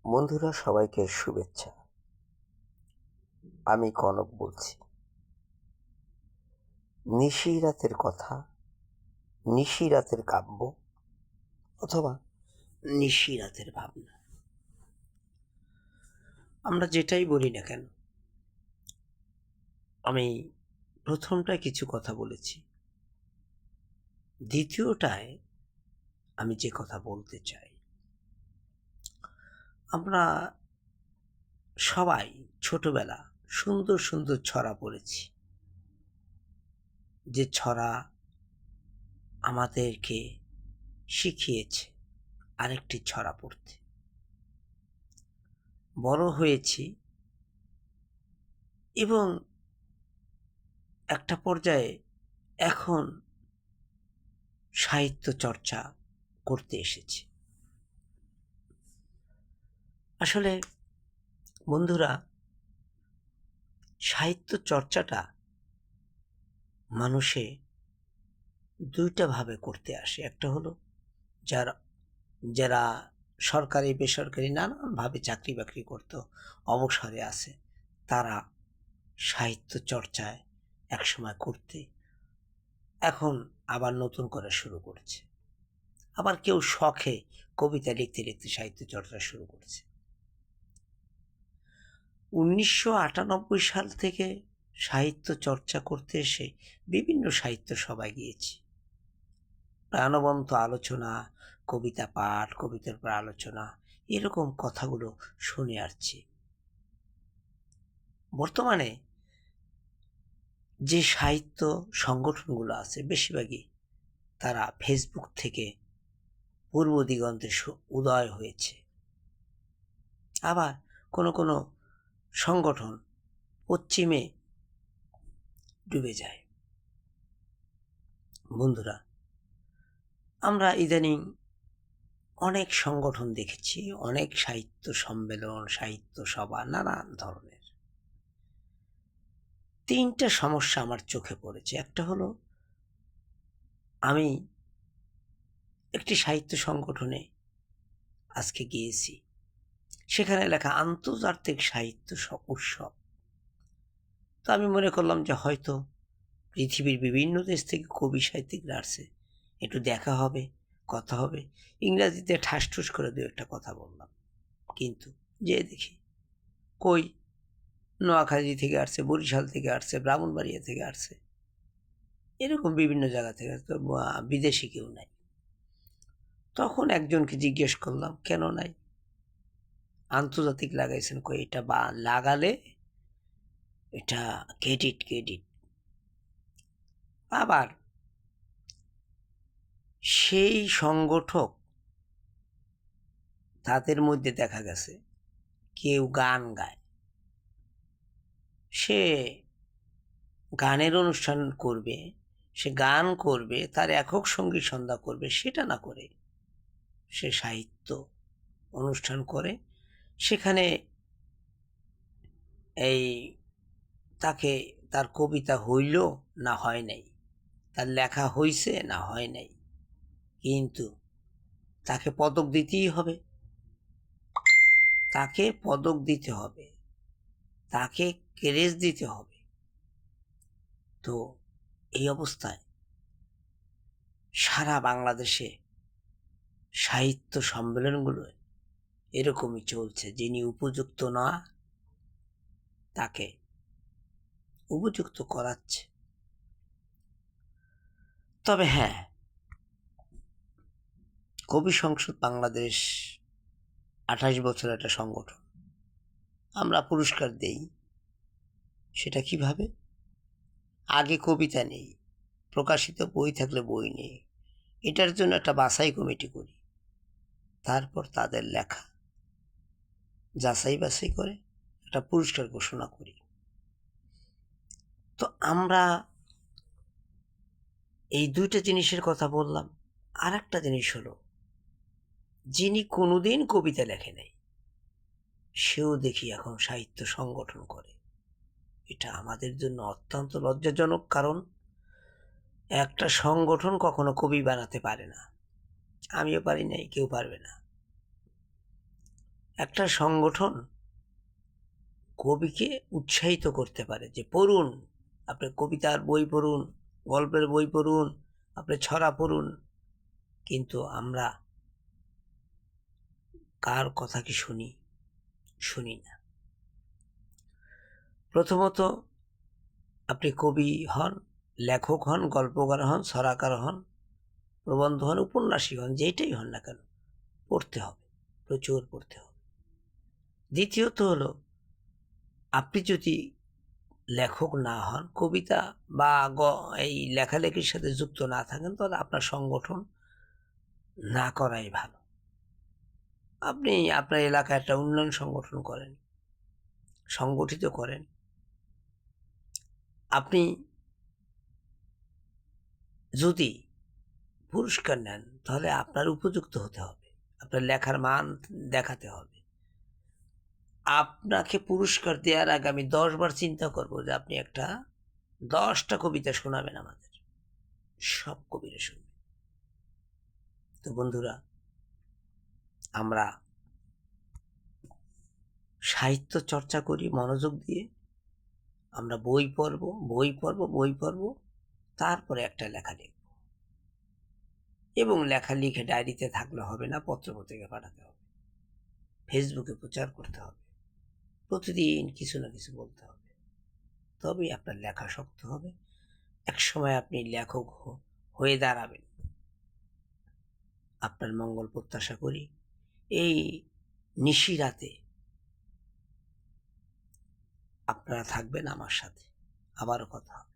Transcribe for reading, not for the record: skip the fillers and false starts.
বন্ধুরা, সবাইকে শুভেচ্ছা। আমি কনক বলছি। নিশি রাতের কথা, নিশি রাতের কাব্য, অথবা নিশি রাতের ভাবনা, আমরা যেটাই বলি না কেন, আমি প্রথমটায় কিছু কথা বলেছি, দ্বিতীয়টায় আমি যে কথা বলতে চাই, আমরা সবাই ছোটবেলা সুন্দর সুন্দর ছড়া পড়েছি, যে ছড়া আমাদেরকে শিখিয়েছে আরেকটি ছড়া পড়তে। বড় হয়েছি এবং একটা পর্যায়ে এখন সাহিত্য চর্চা করতে এসেছি। আসলে বন্ধুরা, সাহিত্য চর্চাটা মানুষে দুইটা ভাবে করতে আসে। একটা হলো যারা যারা সরকারি বেসরকারি নানানভাবে চাকরি বাকরি করতো, অবসরে আছে, তারা সাহিত্য চর্চায় একসময় করতে এখন আবার নতুন করে শুরু করছে। আবার কেউ শখে কবিতা লিখতে লিখতে সাহিত্য চর্চা শুরু করছে। 1998 সাল থেকে সাহিত্য চর্চা করতে এসে বিভিন্ন সাহিত্য সভায় গিয়েছি। প্রাণবন্ত আলোচনা, কবিতা পাঠ, কবিতার উপর আলোচনা, এরকম কথাগুলো শুনে আসছি। বর্তমানে যে সাহিত্য সংগঠনগুলো আছে, বেশিরভাগই তারা ফেসবুক থেকে পূর্ব দিগন্তে উদয় হয়েছে। আবার কোনো কোনো সংগঠন পশ্চিমে ডুবে যায়। বন্ধুরা, আমরা ইদানিং অনেক সংগঠন দেখেছি, অনেক সাহিত্য সম্মেলন, সাহিত্য সভা, নানান ধরনের। তিনটা সমস্যা আমার চোখে পড়েছে। একটা হলো, আমি একটি সাহিত্য সংগঠনে আজকে গিয়েছি, সেখানে লেখা আন্তর্জাতিক সাহিত্য উৎসব। তো আমি মনে করলাম যে হয়তো পৃথিবীর বিভিন্ন দেশ থেকে কবি সাহিত্যিকরা আসছে, একটু দেখা হবে, কথা হবে। ইংরাজিতে ঠাসঠুস করে দু একটা কথা বললাম, কিন্তু যে দেখি কই, নোয়াখালী থেকে আসছে, বরিশাল থেকে আসছে, ব্রাহ্মণবাড়িয়া থেকে আসছে, এরকম বিভিন্ন জায়গা থেকে, তো বিদেশি কেউ নাই। তখন একজনকে জিজ্ঞেস করলাম, কেন নাই? আন্তর্জাতিক লাগাইছেন, কই এটা বা লাগালে এটা ক্রেডিট ক্রেডিট। আবার সেই সংগঠক, তাদের মধ্যে দেখা গেছে কেউ গান গায়, সে গানের অনুষ্ঠান করবে, সে গান করবে, তার একক সঙ্গীত সন্ধ্যা করবে, সেটা না করে সে সাহিত্য অনুষ্ঠান করে। সেখানে এই তাকে, তার কবিতা হইল না হয় নাই, তার লেখা হইছে না হয় নাই, কিন্তু তাকে পদক দিতেই হবে, তাকে পদক দিতে হবে, তাকে ক্রেজ দিতে হবে। তো এই অবস্থায় সারা বাংলাদেশে সাহিত্য সম্মেলনগুলো এরকমই চলছে। যিনি উপযুক্ত না, তাকে উপযুক্ত করাচ্ছে। তবে হ্যাঁ, কবি সংসদ বাংলাদেশ 28 বছর একটা সংগঠন, আমরা পুরস্কার দেই। সেটা কিভাবে? আগে কবিতা নেই, প্রকাশিত বই থাকলে বই নেই, এটার জন্য একটা বাছাই কমিটি করি, তারপর তাদের লেখা যাচাই বাছাই করে একটা পুরস্কার ঘোষণা করি। তো আমরা এই দুইটা জিনিসের কথা বললাম। আর একটা জিনিস হলো, যিনি কোনোদিন কবিতা লেখে নাই, সেও দেখি এখন সাহিত্য সংগঠন করে। এটা আমাদের জন্য অত্যন্ত লজ্জাজনক, কারণ একটা সংগঠন কখনো কবি বানাতে পারে না। আমিও পারি নাই, কেউ পারবে না। একটা সংগঠন কবিকে উৎসাহিত করতে পারে যে পড়ুন, আপনি কবিতার বই পড়ুন, গল্পের বই পড়ুন, আপনি ছড়া পড়ুন, কিন্তু আমরা কার কথা কি শুনি? শুনি না। প্রথমত আপনি কবি হন, লেখক হন, গল্পকার হন, ছড়াকার হন, প্রবন্ধ হন, উপন্যাসী হন, যেইটাই হন না কেন, পড়তে হবে, প্রচুর পড়তে হবে। দ্বিতীয়ত হলো, আপনি যদি লেখক না হন, কবিতা বা এই লেখালেখির সাথে যুক্ত না থাকেন, তাহলে আপনার সংগঠন না করাই ভালো। আপনি আপনার এলাকায় একটা উন্নয়ন সংগঠন করেন, সংগঠিত করেন। আপনি যদি পুরস্কার নেন, তাহলে আপনার উপযুক্ত হতে হবে, আপনার লেখার মান দেখাতে হবে। আপনাকে পুরস্কার দেওয়ার আগে আমি 10 বার চিন্তা করব যে আপনি একটা 10টা কবিতা শোনাবেন আমাদের, সব কবিরা শুনবে। তো বন্ধুরা, আমরা সাহিত্য চর্চা করি মনোযোগ দিয়ে, আমরা বই পড়ব, বই পড়ব, বই পড়ব, তারপরে একটা লেখা লিখব। এবং লেখা লিখে ডায়েরিতে থাকলে হবে না, পত্রপত্রিকা পাঠাতে হবে, ফেসবুকে প্রচার করতে হবে, প্রতিদিন কিছু না কিছু বলতে হবে, তবেই আপনার লেখা শক্ত হবে। একসময় আপনি লেখক হয়ে দাঁড়াবেন। আপনার মঙ্গল প্রত্যাশা করি। এই নিশিরাতে আপনারা থাকবেন আমার সাথে। আবারও কথা হবে।